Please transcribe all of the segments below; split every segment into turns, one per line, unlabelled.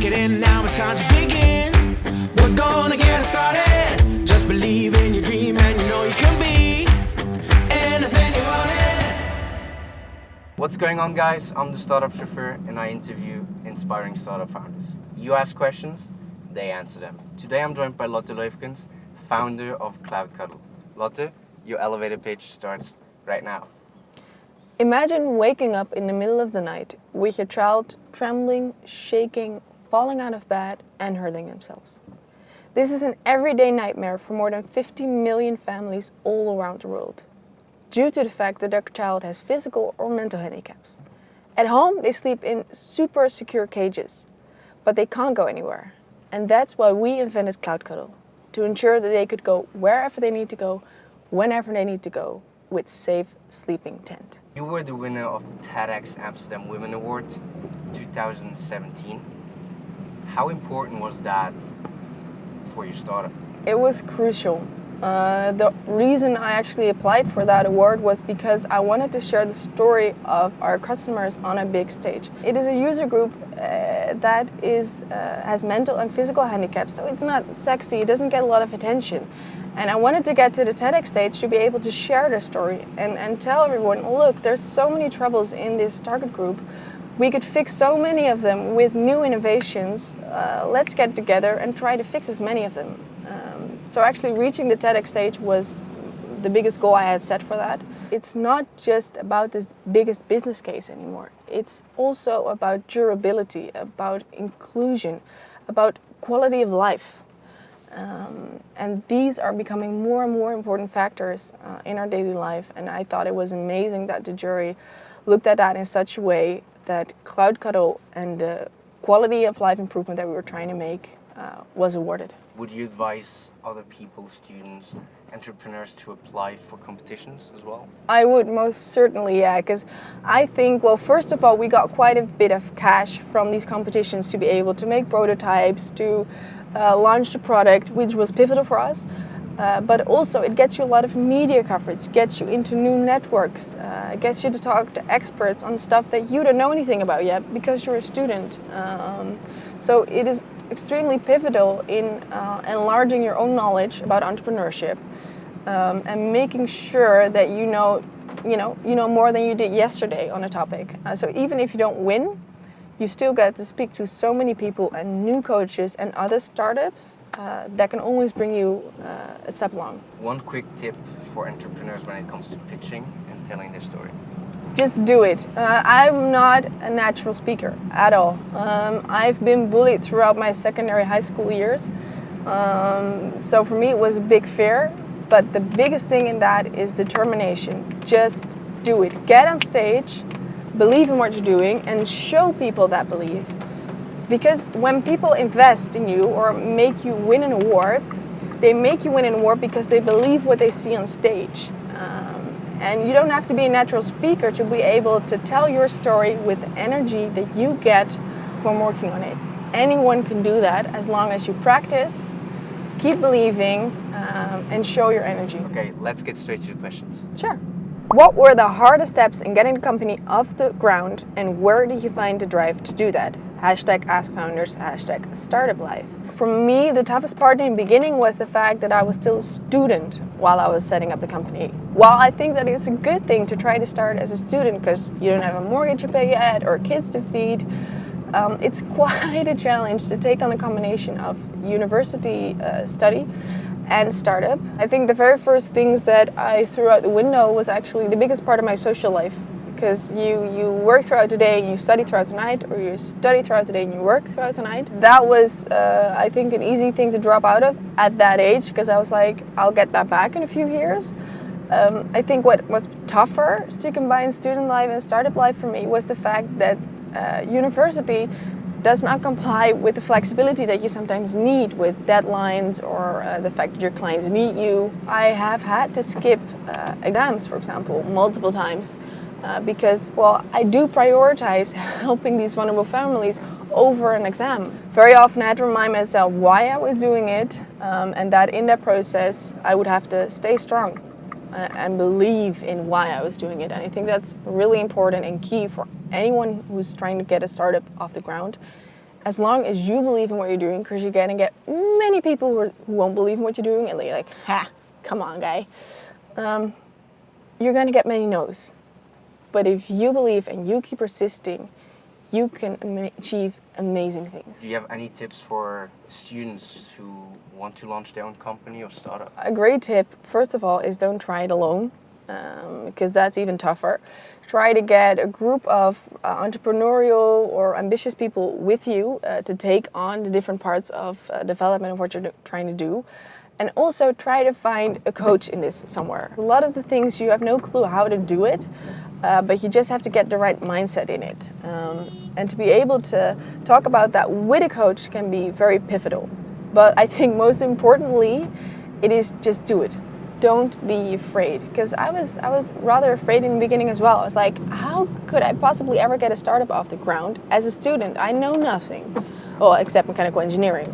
Kick it in now, it's time to begin. We're gonna get it started. Just believe in your dream and you know you can be anything you want it.
What's going on, guys? I'm the Startup Chauffeur and I interview inspiring startup founders. You ask questions, they answer them. Today I'm joined by Lotte Leufkens, founder of CloudCuddle. Lotte, your elevator pitch starts right now.
Imagine waking up in the middle of the night with your child trembling, shaking, falling out of bed and hurting themselves. This is an everyday nightmare for more than 50 million families all around the world, due to the fact that their child has physical or mental handicaps. At home, they sleep in super secure cages, but they can't go anywhere. And that's why we invented CloudCuddle, to ensure that they could go wherever they need to go, whenever they need to go, with safe sleeping tent.
You were the winner of the TEDx Amsterdam Women Award 2017. How important was that for your startup?
It was crucial. The reason I actually applied for that award was because I wanted to share the story of our customers on a big stage. It is a user group that has mental and physical handicaps, so it's not sexy, it doesn't get a lot of attention. And I wanted to get to the TEDx stage to be able to share their story and tell everyone, look, there's so many troubles in this target group. We could fix so many of them with new innovations. Let's get together and try to fix as many of them. So actually reaching the TEDx stage was the biggest goal I had set for that. It's not just about this biggest business case anymore. It's also about durability, about inclusion, about quality of life. And these are becoming more and more important factors in our daily life. And I thought it was amazing that the jury looked at that in such a way that CloudCuddle and the quality of life improvement that we were trying to make was awarded.
Would you advise other people, students, entrepreneurs to apply for competitions as well?
I would most certainly, yeah, because I think, well, first of all, we got quite a bit of cash from these competitions to be able to make prototypes, to launch the product, which was pivotal for us. But also it gets you a lot of media coverage, gets you into new networks, gets you to talk to experts on stuff that you don't know anything about yet because you're a student. So it is extremely pivotal in enlarging your own knowledge about entrepreneurship and making sure that you know more than you did yesterday on a topic. So even if you don't win, you still get to speak to so many people and new coaches and other startups that can always bring you a step along.
One quick tip for entrepreneurs when it comes to pitching and telling their story.
Just do it. I'm not a natural speaker at all. I've been bullied throughout my secondary high school years. So for me it was a big fear, but the biggest thing in that is determination. Just do it. Get on stage, believe in what you're doing, and show people that belief. Because when people invest in you or make you win an award, they make you win an award because they believe what they see on stage. And you don't have to be a natural speaker to be able to tell your story with the energy that you get from working on it. Anyone can do that as long as you practice, keep believing, and show your energy.
Okay, let's get straight to the questions.
Sure. What were the hardest steps in getting the company off the ground, and where did you find the drive to do that? #askfounders, #startuplife. For me, the toughest part in the beginning was the fact that I was still a student while I was setting up the company. While I think that it's a good thing to try to start as a student because you don't have a mortgage to pay yet or kids to feed, it's quite a challenge to take on the combination of university study and startup. I think the very first things that I threw out the window was actually the biggest part of my social life. Because you work throughout the day and you study throughout the night, or you study throughout the day and you work throughout the night. That was, I think, an easy thing to drop out of at that age, because I was like, I'll get that back in a few years. I think what was tougher to combine student life and startup life for me was the fact that university does not comply with the flexibility that you sometimes need with deadlines or the fact that your clients need you. I have had to skip exams, for example, multiple times. Because, well, I do prioritize helping these vulnerable families over an exam. Very often I had to remind myself why I was doing it, and that in that process I would have to stay strong and believe in why I was doing it. And I think that's really important and key for anyone who's trying to get a startup off the ground. as long as you believe in what you're doing, because you're gonna get many people who won't believe in what you're doing, and they're like, ha, come on, guy. You're gonna get many no's. But if you believe and you keep persisting, you can achieve amazing things.
Do you have any tips for students who want to launch their own company or startup?
A great tip, first of all, is don't try it alone, because that's even tougher. Try to get a group of entrepreneurial or ambitious people with you to take on the different parts of development of what you're trying to do. And also try to find a coach in this somewhere. A lot of the things you have no clue how to do it, but you just have to get the right mindset in it. And to be able to talk about that with a coach can be very pivotal. But I think most importantly, it is just do it. Don't be afraid. Because I was rather afraid in the beginning as well. I was like, how could I possibly ever get a startup off the ground? As a student, I know nothing. Well, except mechanical engineering.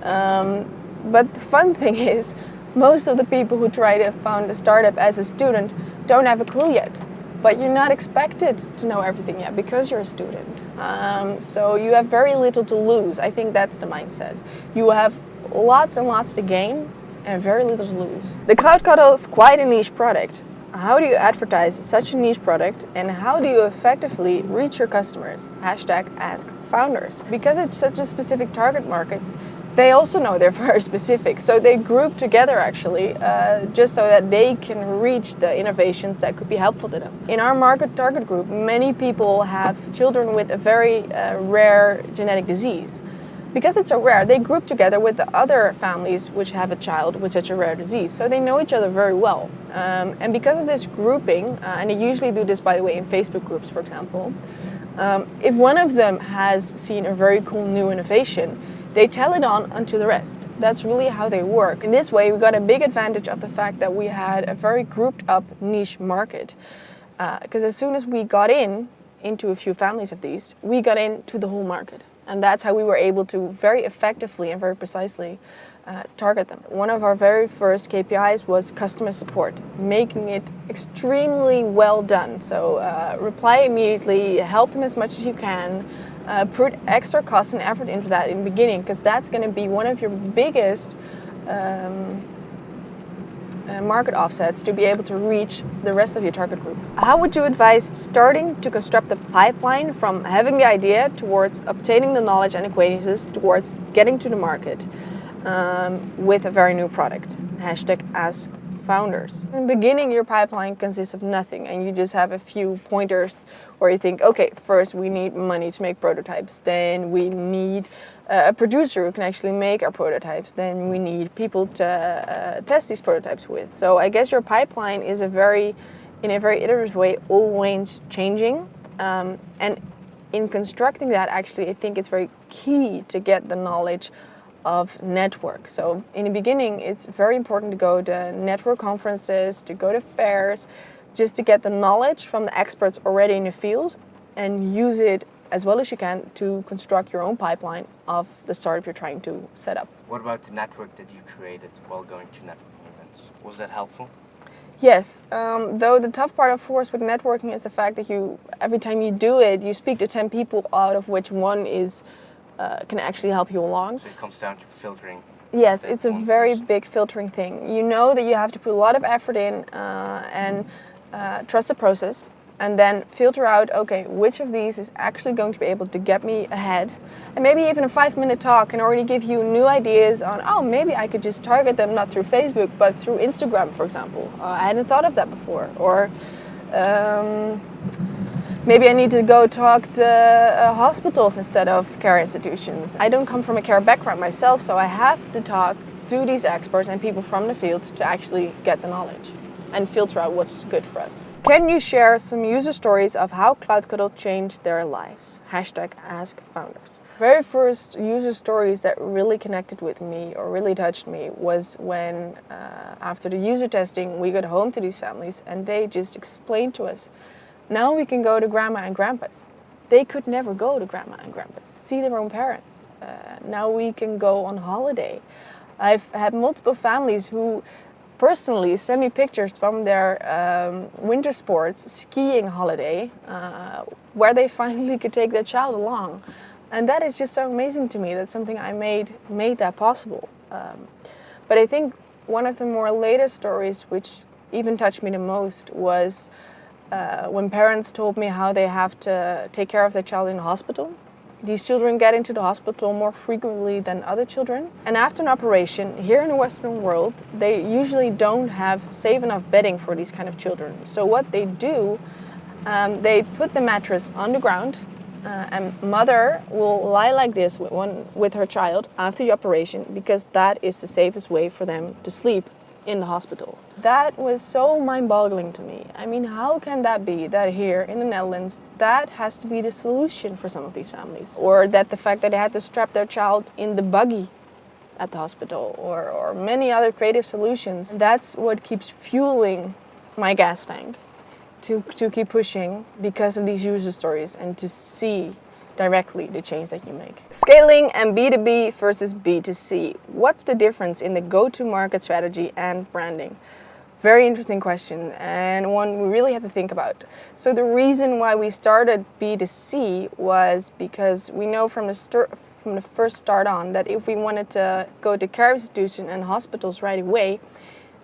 But the fun thing is, most of the people who try to found a startup as a student don't have a clue yet. But you're not expected to know everything yet because you're a student. So you have very little to lose. I think that's the mindset. You have lots and lots to gain and very little to lose. The CloudCuddle is quite a niche product. How do you advertise such a niche product, and how do you effectively reach your customers? #askfounders. Because it's such a specific target market, they also know they're very specific. So they group together actually, just so that they can reach the innovations that could be helpful to them. In our market target group, many people have children with a very rare genetic disease. Because it's so rare, they group together with the other families which have a child with such a rare disease. So they know each other very well. And because of this grouping, and they usually do this, by the way, in Facebook groups, for example, if one of them has seen a very cool new innovation, they tell it on unto the rest. That's really how they work. In this way, we got a big advantage of the fact that we had a very grouped up niche market. Because as soon as we got into a few families of these, we got into the whole market. And that's how we were able to very effectively and very precisely target them. One of our very first KPIs was customer support, making it extremely well done. So reply immediately, help them as much as you can, put extra cost and effort into that in the beginning, because that's going to be one of your biggest market offsets to be able to reach the rest of your target group. How would you advise starting to construct the pipeline from having the idea towards obtaining the knowledge and acquaintances towards getting to the market with a very new product? #askfounders. In the beginning, your pipeline consists of nothing, and you just have a few pointers where you think, okay, first we need money to make prototypes, then we need a producer who can actually make our prototypes, then we need people to test these prototypes with. So I guess your pipeline is in a very iterative way, always changing. And in constructing that, actually, I think it's very key to get the knowledge of network. So in the beginning, it's very important to go to network conferences, to go to fairs, just to get the knowledge from the experts already in the field and use it as well as you can to construct your own pipeline of the startup you're trying to set up.
What about the network that you created while going to networking events? Was that helpful?
Yes, though the tough part, of course, with networking is the fact that every time you do it, you speak to 10 people, out of which one can actually help you along.
So it comes down to filtering.
Yes, it's a very big filtering thing. You know that you have to put a lot of effort in and trust the process, and then filter out, okay, which of these is actually going to be able to get me ahead. And maybe even a 5-minute talk can already give you new ideas on, oh, maybe I could just target them not through Facebook, but through Instagram, for example. I hadn't thought of that before. Or maybe I need to go talk to hospitals instead of care institutions. I don't come from a care background myself, so I have to talk to these experts and people from the field to actually get the knowledge and filter out what's good for us. Can you share some user stories of how CloudCuddle changed their lives? #askfounders. Very first user stories that really connected with me or really touched me was when after the user testing we got home to these families and they just explained to us, now we can go to grandma and grandpa's. They could never go to grandma and grandpa's, see their own parents. Now we can go on holiday. I've had multiple families who personally send me pictures from their winter sports skiing holiday where they finally could take their child along. And that is just so amazing to me. That's something I made that possible. But I think one of the more later stories, which even touched me the most, was when parents told me how they have to take care of their child in the hospital. These children get into the hospital more frequently than other children. And after an operation, here in the Western world, they usually don't have safe enough bedding for these kind of children. So what they do, they put the mattress on the ground, and mother will lie like this with her child after the operation, because that is the safest way for them to sleep in the hospital. That was so mind-boggling to me. I mean, how can that be that here in the Netherlands, that has to be the solution for some of these families? Or that the fact that they had to strap their child in the buggy at the hospital, or many other creative solutions. That's what keeps fueling my gas tank to keep pushing, because of these user stories and to see directly the change that you make. Scaling and B2B versus B2C. What's the difference in the go-to-market strategy and branding? Very interesting question, and one we really had to think about. So the reason why we started B2C was because we know from the first start on that if we wanted to go to care institutions and hospitals right away,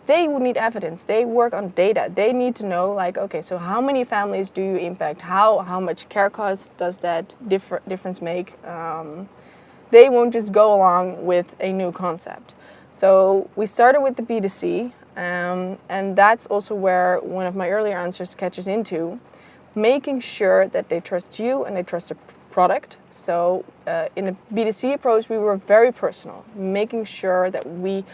they would need evidence. They work on data. They need to know, like, okay, so how many families do you impact? How much care costs does that difference make? They won't just go along with a new concept. So we started with the B2C, and that's also where one of my earlier answers catches into, making sure that they trust you and they trust the product. So in the B2C approach, we were very personal, making sure that we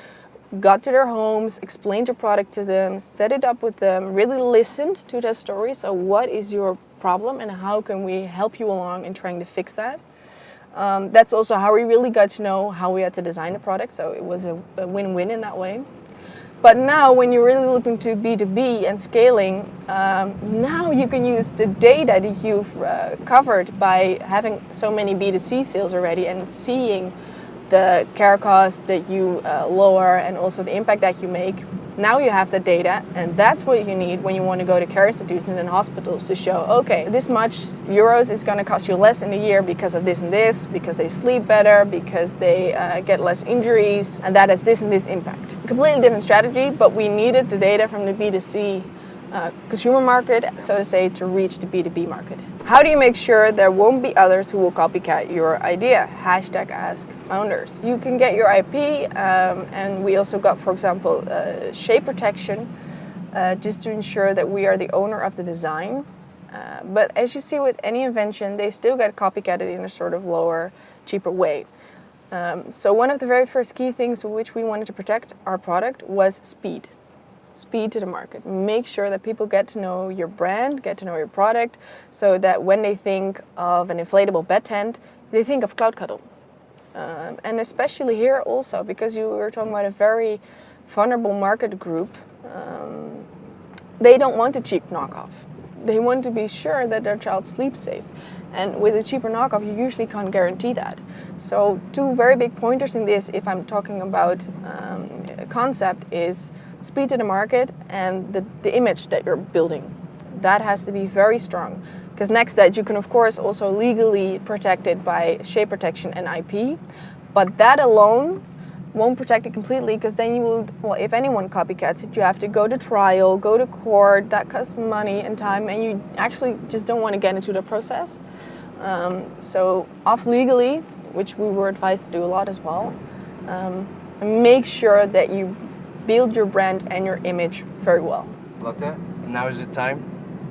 got to their homes, explained your product to them, set it up with them, really listened to their stories. So what is your problem and how can we help you along in trying to fix that? That's also how we really got to know how we had to design the product. So it was a win-win in that way. But now when you're really looking to B2B and scaling, now you can use the data that you've covered by having so many B2C sales already and seeing the care costs that you lower and also the impact that you make. Now you have the data, and that's what you need when you want to go to care institutions and hospitals to show, okay, this much euros is going to cost you less in a year because of this and this, because they sleep better, because they get less injuries, and that has this and this impact. Completely different strategy, but we needed the data from the B2C consumer market, so to say, to reach the B2B market. How do you make sure there won't be others who will copycat your idea? Hashtag #askfounders. You can get your IP, and we also got, for example, shape protection, just to ensure that we are the owner of the design. But as you see with any invention, they still get copycatted in a sort of lower, cheaper way. So one of the very first key things which we wanted to protect our product was speed. Speed to the market. Make sure that people get to know your brand, get to know your product, so that when they think of an inflatable bed tent, they think of CloudCuddle. And especially here also, because you were talking about a very vulnerable market group, they don't want a cheap knockoff. They want to be sure that their child sleeps safe. And with a cheaper knockoff, you usually can't guarantee that. So two very big pointers in this, if I'm talking about a concept, is speed to the market and the image that you're building. That has to be very strong. Because next to that, you can of course also legally protect it by shape protection and IP. But that alone won't protect it completely, because then you will, well, if anyone copycats it, you have to go to trial, go to court. That costs money and time, and you actually just don't want to get into the process. So off legally, which we were advised to do a lot as well, make sure that you build your brand and your image very well.
Lotte, now is the time.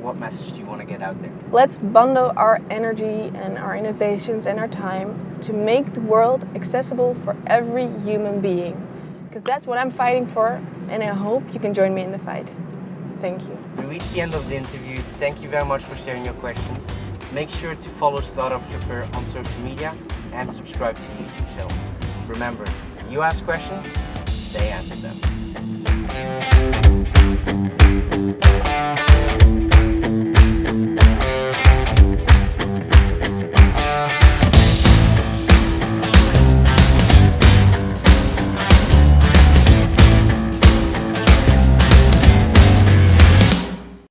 What message do you want to get out there?
Let's bundle our energy and our innovations and our time to make the world accessible for every human being. Because that's what I'm fighting for, and I hope you can join me in the fight. Thank you.
We reached the end of the interview. Thank you very much for sharing your questions. Make sure to follow Startup Chauffeur on social media and subscribe to the YouTube channel. Remember, you ask questions, they answer them.